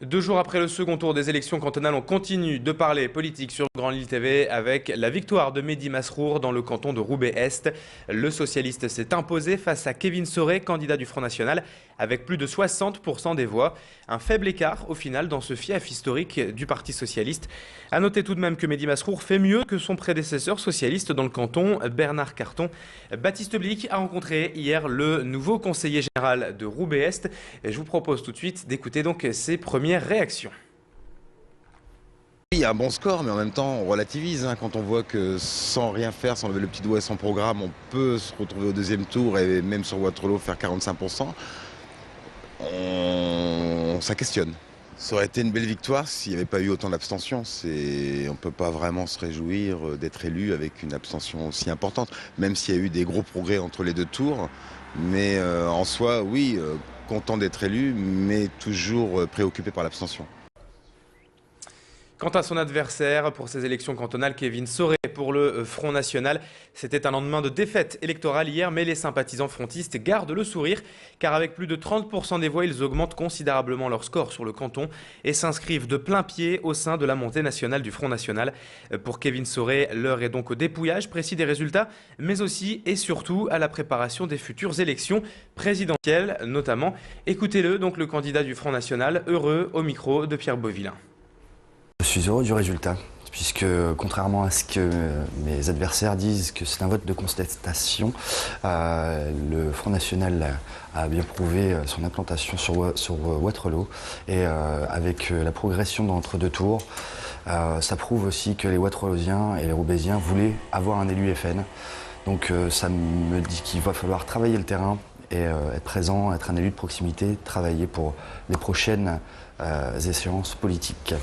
2 jours après le second tour des élections cantonales, on continue de parler politique sur Grand Lille TV avec la victoire de Mehdi Masrour dans le canton de Roubaix-Est. Le socialiste s'est imposé face à Kevin Soré, candidat du Front National, avec plus de 60% des voix. Un faible écart au final dans ce fief historique du Parti socialiste. A noter tout de même que Mehdi Masrour fait mieux que son prédécesseur socialiste dans le canton, Bernard Carton. Baptiste Blic a rencontré hier le nouveau conseiller général de Roubaix-Est. Je vous propose tout de suite d'écouter donc ses premières réactions. Il y a un bon score, mais en même temps, on relativise. Quand on voit que sans rien faire, sans lever le petit doigt et sans programme, on peut se retrouver au deuxième tour et même sur Waterloo faire 45%, ça questionne. Ça aurait été une belle victoire s'il n'y avait pas eu autant d'abstention. On ne peut pas vraiment se réjouir d'être élu avec une abstention aussi importante, même s'il y a eu des gros progrès entre les deux tours. Mais en soi, oui, content d'être élu, mais toujours préoccupé par l'abstention. Quant à son adversaire pour ces élections cantonales, Kevin Soré pour le Front National, c'était un lendemain de défaite électorale hier, mais les sympathisants frontistes gardent le sourire, car avec plus de 30% des voix, ils augmentent considérablement leur score sur le canton et s'inscrivent de plein pied au sein de la montée nationale du Front National. Pour Kevin Soré, l'heure est donc au dépouillage précis des résultats, mais aussi et surtout à la préparation des futures élections présidentielles notamment. Écoutez-le, donc le candidat du Front National, heureux au micro de Pierre Beauvillain. Je suis heureux du résultat, puisque contrairement à ce que mes adversaires disent que c'est un vote de contestation, le Front National a bien prouvé son implantation sur Waterloo et avec la progression d'entre deux tours, ça prouve aussi que les Waterloosiens et les Roubaisiens voulaient avoir un élu FN. Donc ça me dit qu'il va falloir travailler le terrain et être présent, être un élu de proximité, travailler pour les prochaines échéances politiques.